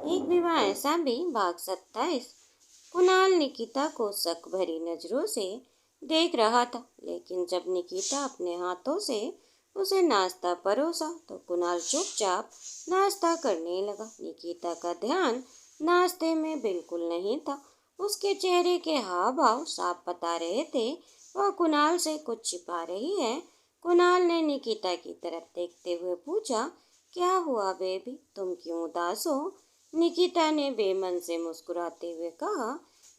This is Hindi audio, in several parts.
एक विवाह ऐसा भी भाग 27। कुणाल निकिता को शक भरी नजरों से देख रहा था, लेकिन जब निकिता अपने हाथों से उसे नाश्ता परोसा तो कुणाल चुपचाप नाश्ता करने लगा। निकिता का ध्यान नाश्ते में बिल्कुल नहीं था। उसके चेहरे के हाव भाव साफ बता रहे थे वह कुणाल से कुछ छिपा रही है। कुणाल ने निकिता की तरफ देखते हुए पूछा, क्या हुआ बेबी, तुम क्यों उदास हो? निकिता ने बेमन से मुस्कुराते हुए कहा,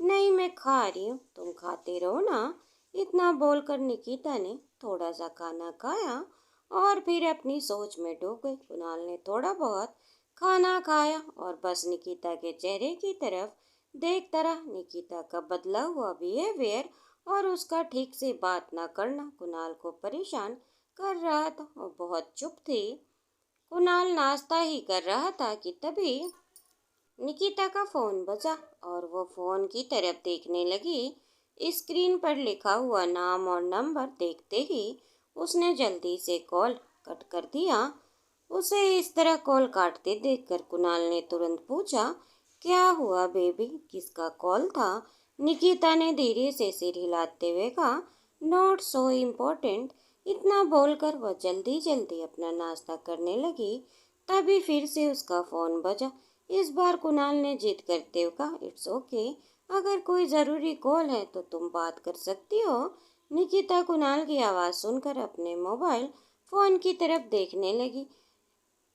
नहीं मैं खा रही हूँ, तुम खाते रहो ना। इतना बोलकर निकिता ने थोड़ा सा खाना खाया और फिर अपनी सोच में डूब गई। कुणाल ने थोड़ा बहुत खाना खाया और बस निकिता के चेहरे की तरफ देखता रहा। निकिता का बदला हुआ बिहेवियर और उसका ठीक से बात ना करना कुणाल को परेशान कर रहा था। वो बहुत चुप थी। कुणाल नाश्ता ही कर रहा था कि तभी निकिता का फोन बजा और वो फोन की तरफ देखने लगी। स्क्रीन पर लिखा हुआ नाम और नंबर देखते ही उसने जल्दी से कॉल कट कर दिया। उसे इस तरह कॉल काटते देखकर कुणाल ने तुरंत पूछा, क्या हुआ बेबी, किसका कॉल था? निकिता ने धीरे से सिर हिलाते हुए कहा, नॉट सो इम्पोर्टेंट। इतना बोलकर वह जल्दी जल्दी अपना नाश्ता करने लगी। तभी फिर से उसका फोन बजा। इस बार कुणाल ने जिद करते हुए कहा, इट्स ओके, अगर कोई ज़रूरी कॉल है तो तुम बात कर सकती हो। निकिता कुणाल की आवाज़ सुनकर अपने मोबाइल फ़ोन की तरफ देखने लगी।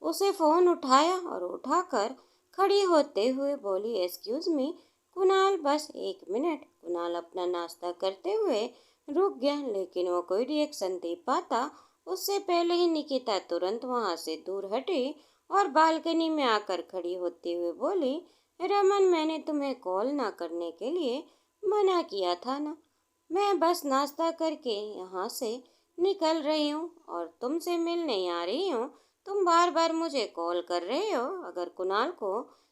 उसे फ़ोन उठाया और उठाकर खड़ी होते हुए बोली, एक्सक्यूज़ मी कुणाल, बस एक मिनट। कुणाल अपना नाश्ता करते हुए रुक गया, लेकिन वो कोई रिएक्शन दे पाता उससे पहले ही निकिता तुरंत वहां से दूर हटी और बालकनी में आकर खड़ी होते हुए बोली, रमन, मैंने तुम्हें कॉल ना करने के लिए मना किया था ना। मैं बस नाश्ता करके यहाँ से निकल रही हूँ और तुमसे मिलने आ रही हूँ। तुम बार बार मुझे कॉल कर रहे हो। अगर कुणाल को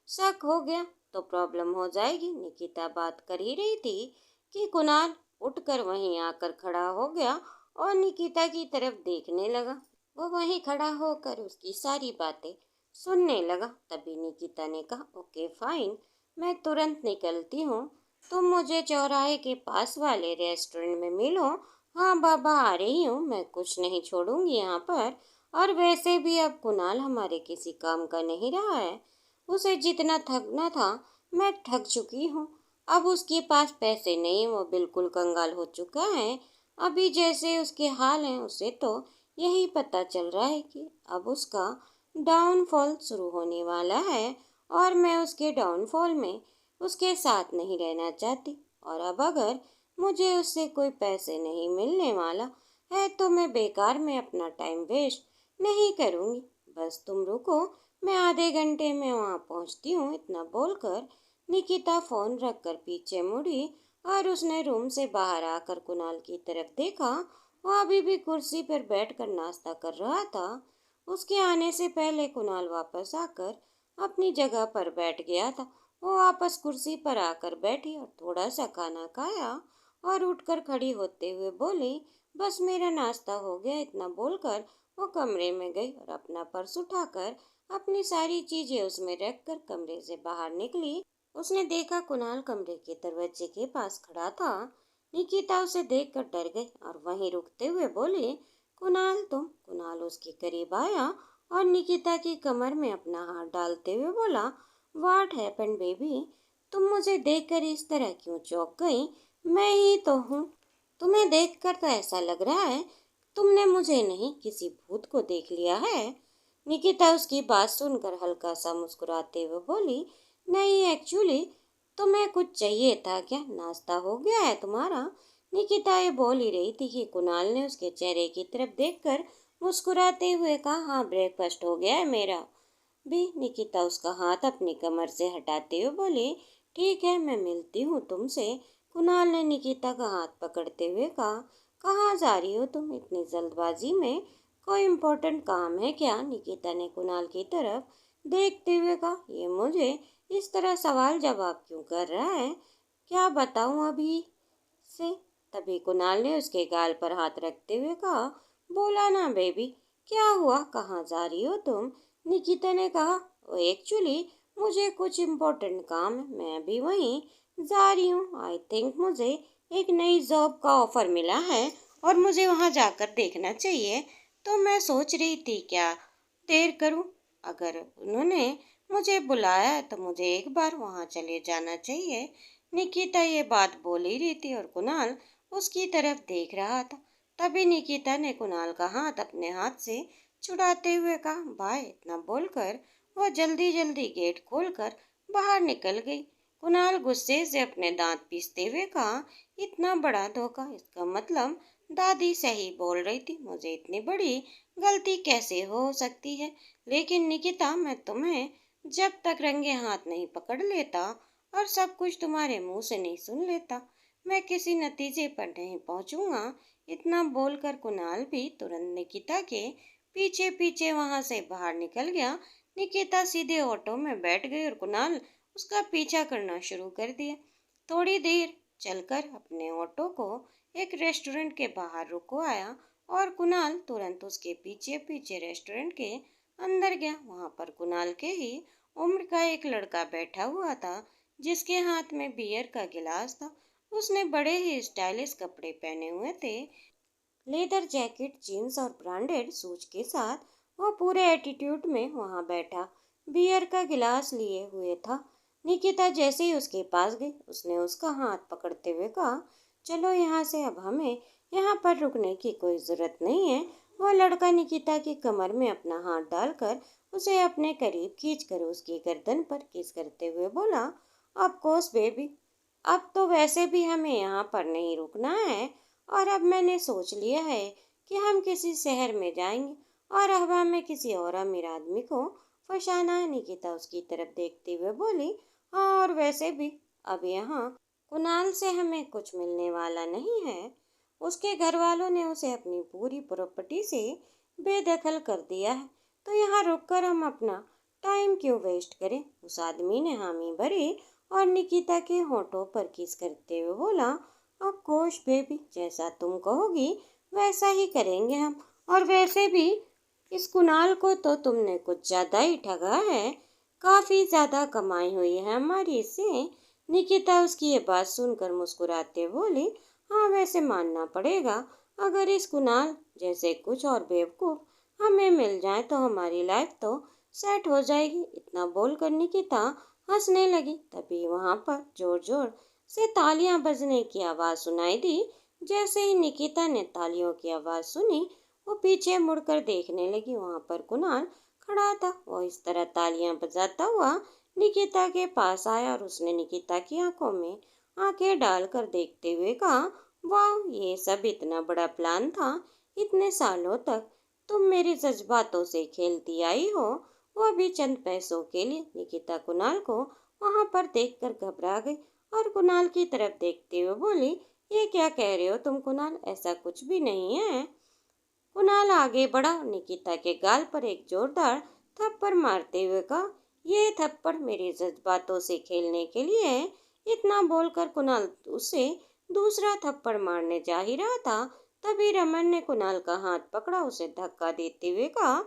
शक हो गया तो प्रॉब्लम हो जाएगी। निकिता बात कर ही रही थी कि कुणाल उठकर वहीं आकर खड़ा हो गया और निकिता की तरफ देखने लगा। वो वहीं खड़ा होकर उसकी सारी बातें सुनने लगा। तभी निकिता ने कहा, ओके फाइन, मैं तुरंत निकलती हूँ। तुम मुझे चौराहे के पास वाले रेस्टोरेंट में मिलो। हाँ बाबा, आ रही हूँ, मैं कुछ नहीं छोड़ूंगी यहाँ पर। और वैसे भी अब कुणाल हमारे किसी काम का नहीं रहा है। उसे जितना थकना था मैं थक चुकी हूँ। अब उसके पास पैसे नहीं, वो बिल्कुल कंगाल हो चुका है। अभी जैसे उसके हाल हैं उसे तो यही पता चल रहा है कि अब उसका डाउनफॉल शुरू होने वाला है और मैं उसके डाउनफॉल में उसके साथ नहीं रहना चाहती। और अब अगर मुझे उससे कोई पैसे नहीं मिलने वाला है तो मैं बेकार में अपना टाइम वेस्ट नहीं करूँगी। बस तुम रुको, मैं आधे घंटे में वहाँ पहुँचती हूँ। इतना बोलकर निकिता फ़ोन रखकर पीछे मुड़ी और उसने रूम से बाहर आकर कुणाल की तरफ देखा। वह अभी भी कुर्सी पर बैठकर नाश्ता कर रहा था। उसके आने से पहले कुणाल वापस आकर अपनी जगह पर बैठ गया था। वो वापस कुर्सी पर आकर बैठी और थोड़ा सा खाना खाया और उठकर खड़ी होते हुए बोली, बस मेरा नाश्ता हो गया। इतना बोलकर वो कमरे में गई और अपना पर्स उठाकर अपनी सारी चीजें उसमें रखकर कमरे से बाहर निकली। उसने देखा कुणाल कमरे के दरवाजे के पास खड़ा था। निकिता उसे देखकर डर गई और वहीं रुकते हुए बोली, कुणाल तुम? कुणाल उसके करीब आया और निकिता की कमर में अपना हाथ डालते हुए बोला, व्हाट हैपेंड बेबी, तुम मुझे देखकर इस तरह क्यों चौंक गई? मैं ही तो हूँ। तुम्हें देखकर तो ऐसा लग रहा है तुमने मुझे नहीं किसी भूत को देख लिया है। निकिता उसकी बात सुनकर हल्का सा मुस्कुराते हुए बोली, नहीं एक्चुअली तुम्हें कुछ चाहिए था क्या? नाश्ता हो गया है तुम्हारा? निकिता ये बोल ही रही थी कि कुणाल ने उसके चेहरे की तरफ देखकर मुस्कुराते हुए कहा, हाँ ब्रेकफास्ट हो गया है मेरा भी। निकिता उसका हाथ अपनी कमर से हटाते हुए बोली, ठीक है मैं मिलती हूँ तुमसे। कुणाल ने निकिता का हाथ पकड़ते हुए कहा, कहाँ जा रही हो तुम इतनी जल्दबाजी में? कोई इम्पोर्टेंट काम है क्या? निकिता ने कुणाल की तरफ देखते हुए कहा, ये मुझे इस तरह सवाल जवाब क्यों कर रहा है? क्या बताऊं अभी से? तभी कुणाल ने उसके गाल पर हाथ रखते हुए कहा, बोला ना बेबी, क्या हुआ, कहाँ जा रही हो तुम? निकिता ने कहा, वो एक्चुअली मुझे कुछ इम्पोर्टेंट काम है, मैं अभी वहीं जा रही हूँ। आई थिंक मुझे एक नई जॉब का ऑफर मिला है और मुझे वहाँ जाकर देखना चाहिए। तो मैं सोच रही थी क्या देर करूँ। अगर उन्होंने मुझे बुलाया है तो मुझे एक बार वहाँ चले जाना चाहिए। निकिता ये बात बोल ही रही थी और कुणाल उसकी तरफ देख रहा था। तभी निकिता ने कुणाल का हाथ अपने हाथ से छुड़ाते हुए कहा, बाय। इतना बोलकर वह जल्दी जल्दी गेट खोलकर बाहर निकल गई। कुणाल गुस्से से अपने दांत पीसते हुए कहा, इतना बड़ा धोखा, इसका मतलब दादी सही बोल रही थी, मुझे इतनी बड़ी गलती कैसे हो सकती है। लेकिन निकिता, मैं तुम्हें जब तक रंगे हाथ नहीं पकड़ लेता और सब कुछ तुम्हारे मुंह से नहीं सुन लेता, मैं किसी नतीजे पर नहीं पहुंचूंगा। इतना बोलकर कुणाल भी तुरंत निकिता के पीछे पीछे वहां से बाहर निकल गया। निकिता सीधे ऑटो में बैठ गई और कुणाल उसका पीछा करना शुरू कर दिया। थोड़ी देर चलकर अपने ऑटो को एक रेस्टोरेंट के बाहर रुकवाया और कुणाल तुरंत उसके पीछे पीछे रेस्टोरेंट के अंदर गया। वहां पर कुणाल के ही उम्र का एक लड़का बैठा हुआ था, जिसके हाथ में बियर का गिलास था। उसने बड़े ही स्टाइलिश कपड़े पहने हुए थे, लेदर जैकेट, जीन्स और ब्रांडेड शूज के साथ। वह पूरे एटीट्यूड में वहां बैठा बियर का गिलास लिए हुए था। निकिता जैसे ही उसके पास गई, उसने उसका हाथ पकड़ते हुए कहा, चलो यहाँ से, अब हमें यहाँ पर रुकने की कोई जरूरत नहीं है। वह लड़का निकिता की कमर में अपना हाथ डालकर उसे अपने करीब खींचकर उसकी गर्दन पर किस करते हुए बोला, ऑफ कोर्स बेबी, अब तो वैसे भी हमें यहाँ पर नहीं रुकना है और अब मैंने सोच लिया है कि हम किसी शहर में जाएंगे और अब हमें किसी और अमीर आदमी को फंसाना है। निकिता उसकी तरफ देखते हुए बोली, हाँ, और वैसे भी अब यहाँ कुणाल से हमें कुछ मिलने वाला नहीं है। उसके घर वालों ने उसे अपनी पूरी प्रॉपर्टी से बेदखल कर दिया है, तो यहाँ रुककर हम अपना टाइम क्यों वेस्ट करें। उस आदमी ने हामी भरी और निकिता के होठों पर किस करते हुए बोला, ऑफ कोर्स बेबी, जैसा तुम कहोगी वैसा ही करेंगे हम। और वैसे भी इस कुणाल को तो तुमने कुछ ज्यादा ही ठगा है, काफी ज्यादा कमाई हुई है हमारी इससे। निकिता उसकी ये बात सुनकर मुस्कुराते बोली, हाँ, वैसे मानना पड़ेगा, अगर इस कुणाल जैसे कुछ और बेवकूफ हमें मिल जाए तो हमारी लाइफ तो सेट हो जाएगी। इतना बोलकर निकिता हंसने लगी। तभी वहां पर जोर जोर से तालियां बजने की आवाज सुनाई दी। जैसे ही निकिता ने तालियों की आवाज सुनी, वो पीछे मुड़कर देखने लगी। वहां पर कुणाल खड़ा था। वो इस तरह तालियां बजाता हुआ निकिता के पास आया और उसने निकिता की आंखों में आंखें डालकर देखते हुए कहा, वाह, ये सब इतना बड़ा प्लान था। इतने सालों तक तुम मेरे जज्बातों से खेलती आई हो, वो भी चंद पैसों के लिए। निकिता कुणाल को वहां पर देखकर घबरा गई और कुणाल की तरफ देखते हुए बोली, ये क्या कह रहे हो तुम कुणाल, ऐसा कुछ भी नहीं है। कुणाल आगे बढ़ा और निकिता के गाल पर एक जोरदार थप्पड़ मारते हुए कहा, ये थप्पड़ मेरे जज्बातों से खेलने के लिए है। इतना बोलकर कुणाल उसे दूसरा थप्पड़ मारने जा ही रहा था। तभी रमन ने कुणाल का हाथ पकड़ा, उसे धक्का देते हुए कहा,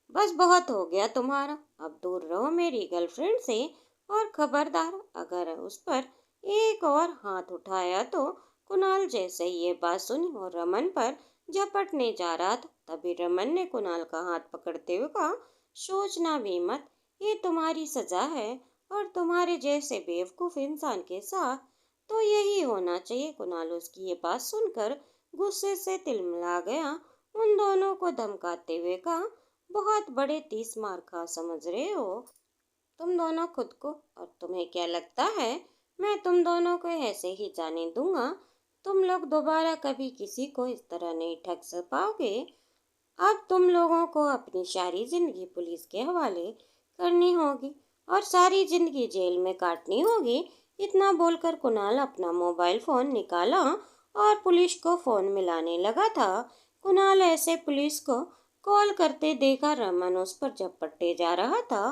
बस बहुत हो गया तुम्हारा, अब दूर रहो मेरी गर्लफ्रेंड से। और खबरदार, अगर उस पर एक और हाथ उठाया तो। कुणाल जैसे ही ये बात सुनी और रमन पर झपटने जा रहा था, तभी रमन ने कुणाल का हाथ पकड़ते हुए कहा, सोचना भी मत, ये तुम्हारी सजा है और तुम्हारे जैसे बेवकूफ इंसान के साथ तो यही होना चाहिए। कुणाल उसकी ये बात सुनकर गुस्से से तिलमिला गया। उन दोनों को धमकाते हुए कहा, बहुत बड़े 30 मार खा समझ रहे हो तुम दोनों खुद को, और तुम्हें क्या लगता है मैं तुम दोनों को ऐसे ही जाने दूंगा। तुम लोग दोबारा कभी किसी को इस तरह नहीं ठग पाओगे। अब तुम लोगों को अपनी सारी जिंदगी पुलिस के हवाले करनी होगी और सारी जिंदगी जेल में काटनी होगी। इतना बोलकर कुणाल अपना मोबाइल फोन निकाला और पुलिस को फोन मिलाने लगा था। कुणाल ऐसे पुलिस को कॉल करते देखा रमन उस पर झपटते जा रहा था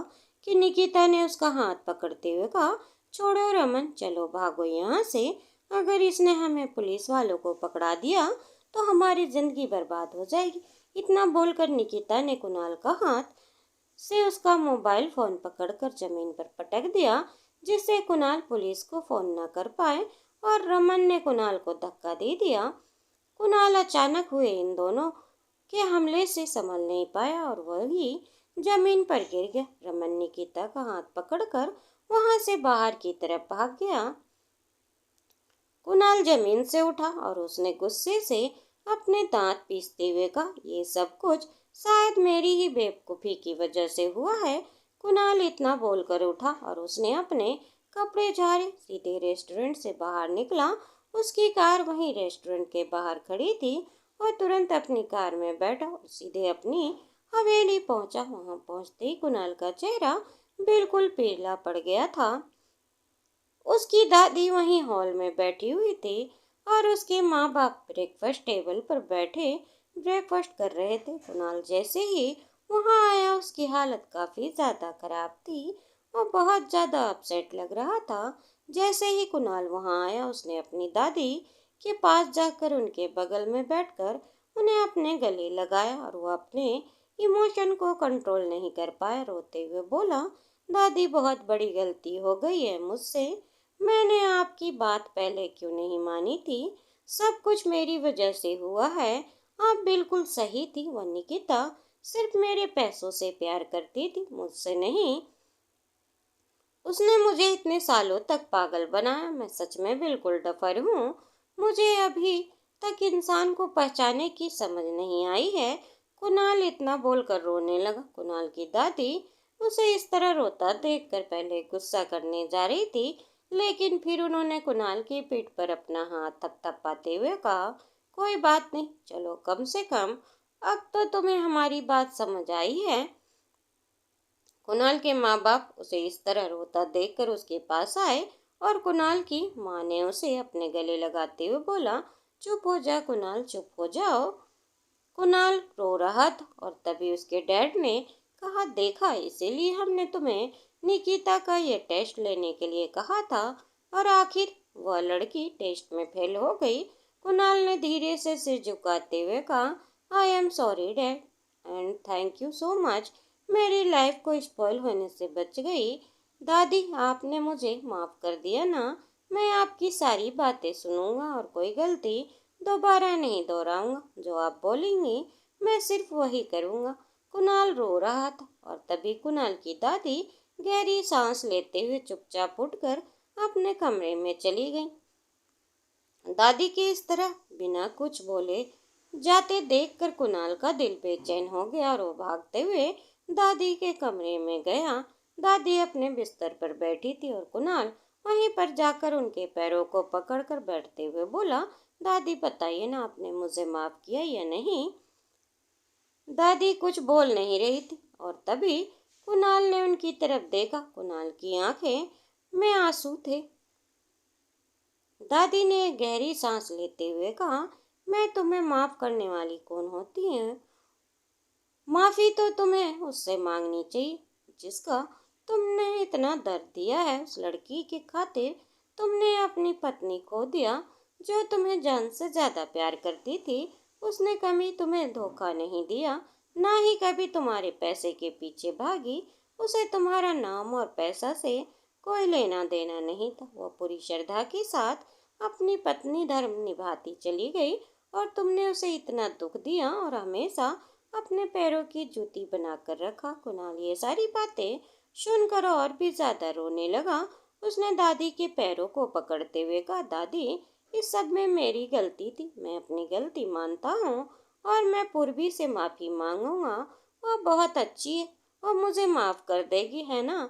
कि निकिता ने उसका हाथ पकड़ते हुए कहा, छोड़ो रमन, चलो भागो यहाँ से। अगर इसने हमें पुलिस वालों को पकड़ा दिया तो हमारी जिंदगी बर्बाद हो जाएगी। इतना बोलकर निकिता ने कुणाल का हाथ से उसका मोबाइल फ़ोन पकड़कर ज़मीन पर पटक दिया, जिससे कुणाल पुलिस को फ़ोन न कर पाए और रमन ने कुणाल को धक्का दे दिया। कुणाल अचानक हुए इन दोनों के हमले से संभल नहीं पाया और वही जमीन पर गिर गया। रमन निकिता का हाथ पकड़कर वहां से बाहर की तरफ भाग गया। कुणाल जमीन से उठा और उसने गुस्से से अपने दांत पीसते हुए कहा, ये सब कुछ शायद मेरी ही बेवकूफ़ी की वजह से हुआ है। कुणाल इतना बोलकर उठा और उसने अपने कपड़े झाड़े, सीधे रेस्टोरेंट से बाहर निकला। उसकी कार वहीं रेस्टोरेंट के बाहर खड़ी थी और तुरंत अपनी कार में बैठा और सीधे अपनी हवेली पहुंचा। वहां पहुंचते ही कुणाल का चेहरा बिल्कुल पीला पड़ गया था। उसकी दादी वहीं हॉल में बैठी हुई थी और उसके माँ बाप ब्रेकफास्ट टेबल पर बैठे ब्रेकफास्ट कर रहे थे। कुणाल जैसे ही वहां आया उसकी हालत काफी ज्यादा खराब थी और बहुत ज्यादा अपसेट लग रहा था। जैसे ही कुणाल वहां आया उसने अपनी दादी के पास जाकर उनके बगल में बैठकर उन्हें अपने गले लगाया और वो अपने इमोशन को कंट्रोल नहीं कर पाया। रोते हुए बोला, दादी बहुत बड़ी गलती हो गई है मुझसे। मैंने आपकी बात पहले क्यों नहीं मानी थी? सब कुछ मेरी वजह से हुआ है। आप बिल्कुल सही थी। वो निकिता सिर्फ मेरे पैसों से प्यार करती थी, मुझसे नहीं। उसने मुझे इतने सालों तक पागल बनाया। मैं सच में बिल्कुल डफर हूँ। मुझे अभी तक इंसान को पहचाने की समझ नहीं आई है। कुणाल इतना बोलकर रोने लगा। कुणाल की दादी उसे इस तरह रोता देखकर पहले गुस्सा करने जा रही थी, लेकिन फिर उन्होंने कुणाल की पीठ पर अपना हाथ थपथपाते हुए कहा, कोई बात नहीं, चलो कम से कम अब तो तुम्हें हमारी बात समझ आई है। कुणाल के माँ बाप उसे इस तरह रोता देखकर उसके पास आए और कुणाल की माँ ने उसे अपने गले लगाते हुए बोला, चुप हो जा कुणाल, चुप हो जाओ। कुणाल रो रहा था और तभी उसके डैड ने कहा, देखा, इसीलिए हमने तुम्हें निकिता का ये टेस्ट लेने के लिए कहा था और आखिर वह लड़की टेस्ट में फेल हो गई। कुणाल ने धीरे से सिर झुकाते हुए कहा, I am sorry dad and thank you so much. मेरी लाइफ को स्पॉइल होने से बच गई। दादी, आपने मुझे माफ कर दिया ना। मैं आपकी सारी बातें सुनूंगा और कोई गलती दोबारा नहीं दोहराऊंगा। जो आप बोलेंगी मैं सिर्फ वही करूंगा। कुणाल रो रहा था और तभी कुणाल की दादी गहरी सांस लेते हुए चुपचाप उठकर अपने कमरे में चली गई। दादी के इस तरह बिना कुछ बोले जाते देखकर कुणाल का दिल बेचैन हो गया और वो भागते हुए दादी के कमरे में गया। दादी अपने बिस्तर पर बैठी थी और कुणाल वहीं पर जाकर उनके पैरों को पकड़कर बैठते हुए बोला, दादी बताइए ना, आपने मुझे माफ किया या नहीं? दादी कुछ बोल नहीं रही थी और तभी कुणाल ने उनकी तरफ देखा। कुणाल की आंखें में आंसू थे। दादी ने गहरी सांस लेते हुए कहा, मैं तुम्हें माफ करने वाली कौन होती है? माफी तो तुम्हें उससे मांगनी चाहिए जिसका तुमने इतना दर्द दिया है। उस लड़की के खातिर तुमने अपनी पत्नी खो दिया जो तुम्हें जान से ज्यादा प्यार करती थी। उसने कभी तुम्हें धोखा नहीं दिया, ना ही कभी तुम्हारे पैसे के पीछे भागी। उसे तुम्हारा नाम और पैसा से कोई लेना देना नहीं था। वो पूरी श्रद्धा के साथ अपनी पत्नी धर्म निभाती चली गई और तुमने उसे इतना दुख दिया और हमेशा अपने पैरों की जूती बनाकर रखा। कुणाल ये सारी बातें सुनकर और भी ज्यादा रोने लगा। उसने दादी के पैरों को पकड़ते हुए कहा, दादी, इस सब में मेरी गलती थी। मैं अपनी गलती मानता हूँ और मैं पूर्वी से माफी मांगूंगा। वह बहुत अच्छी है और मुझे माफ कर देगी, है ना?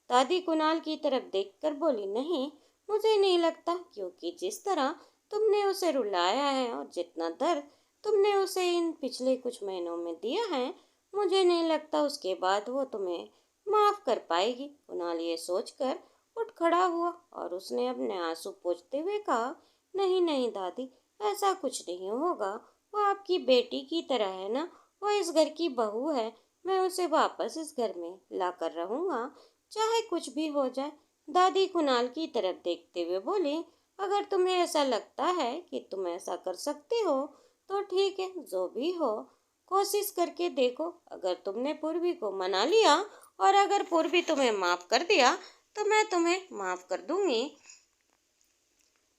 दादी कुणाल की तरफ देखकर बोली, नहीं, मुझे नहीं लगता, क्योंकि जिस तरह तुमने उसे रुलाया है और जितना दर्द तुमने उसे इन पिछले कुछ महीनों में दिया है, मुझे नहीं लगता उसके बाद वो तुम्हें माफ कर पाएगी। कुणाल ये सोचकर उठ खड़ा हुआ और उसने अपने आंसू पोंछते हुए कहा, नहीं नहीं दादी, ऐसा कुछ नहीं होगा। वो आपकी बेटी की तरह है ना। वो इस घर की बहू है। मैं उसे वापस इस घर में लाकर रहूंगा, चाहे कुछ भी हो जाए। दादी कुणाल की तरफ देखते हुए बोली, अगर तुम्हें ऐसा लगता है कि तुम ऐसा कर सकते हो तो ठीक है, जो भी हो। कोशिश करके देखो, अगर तुमने पूर्वी को मना लिया और अगर पूर्वी तुम्हें माफ कर दिया तो मैं तुम्हें माफ कर दूंगी।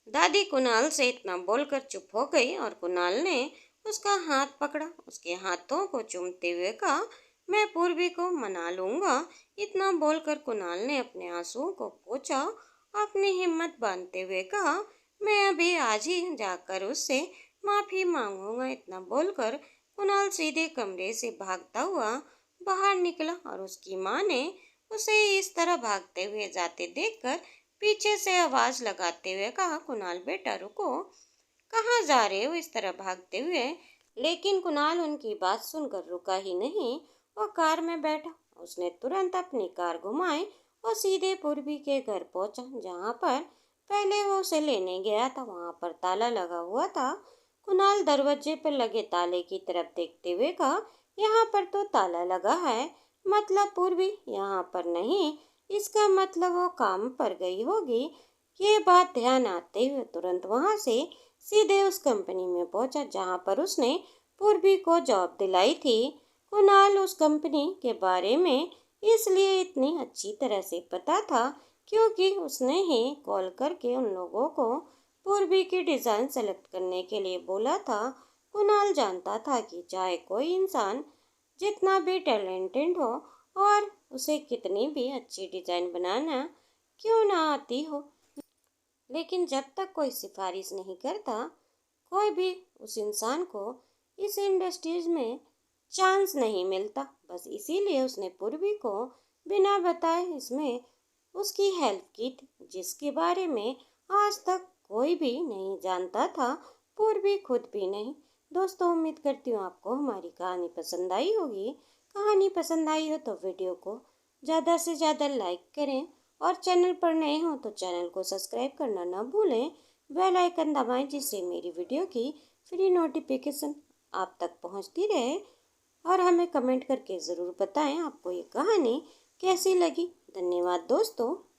दादी कुणाल से इतना बोलकर चुप हो गई और कुणाल ने उसका हाथ पकड़ा, उसके हाथों को चूमते हुए कहा, मैं पूर्वी को मना लूंगा। इतना बोलकर कुणाल ने अपने आंसुओं को पोंछा, अपनी हिम्मत बांधते हुए कहा, मैं अभी आज ही जाकर उससे माफी मांगूंगा। इतना बोलकर कुणाल सीधे कमरे से भागता हुआ बाहर निकला और उसकी माँ ने उसे इस तरह भागते हुए जाते देखकर पीछे से आवाज लगाते हुए कहा, कुणाल बेटा रुको, कहाँ जा रहे हो इस तरह भागते हुए। लेकिन कुणाल उनकी बात सुनकर रुका ही नहीं, वो कार में बैठा। उसने तुरंत अपनी कार घुमाई और सीधे पूर्वी के घर पहुंचा, जहाँ पर पहले वो उसे लेने गया था। वहां पर ताला लगा हुआ था। कुणाल दरवाजे पर लगे ताले की तरफ देखते हुए कहा, यहाँ पर तो ताला लगा है, मतलब पूर्वी यहाँ पर नहीं, इसका मतलब वो काम पर गई होगी। ये बात ध्यान आते हुए तुरंत वहां से सीधे उस कंपनी में पहुंचा जहां पर उसने पूर्वी को जॉब दिलाई थी। कुणाल उस कंपनी के बारे में इसलिए इतनी अच्छी तरह से पता था क्योंकि उसने ही कॉल करके उन लोगों को पूर्वी की डिज़ाइन सेलेक्ट करने के लिए बोला था। कुणाल जानता था कि चाहे कोई इंसान जितना भी टैलेंटेड हो और उसे कितनी भी अच्छी डिज़ाइन बनाना क्यों ना आती हो, लेकिन जब तक कोई सिफारिश नहीं करता, कोई भी उस इंसान को इस इंडस्ट्रीज में चांस नहीं मिलता। बस इसीलिए उसने पूर्वी को बिना बताए इसमें उसकी हेल्प की थी, जिसके बारे में आज तक कोई भी नहीं जानता था, पूर्वी खुद भी नहीं। दोस्तों, उम्मीद करती हूँ आपको हमारी कहानी पसंद आई होगी। कहानी पसंद आई हो तो वीडियो को ज़्यादा से ज़्यादा लाइक करें और चैनल पर नए हो तो चैनल को सब्सक्राइब करना ना भूलें। बेल आइकन दबाएं जिससे मेरी वीडियो की फ्री नोटिफिकेशन आप तक पहुंचती रहे। और हमें कमेंट करके ज़रूर बताएं आपको ये कहानी कैसी लगी। धन्यवाद दोस्तों।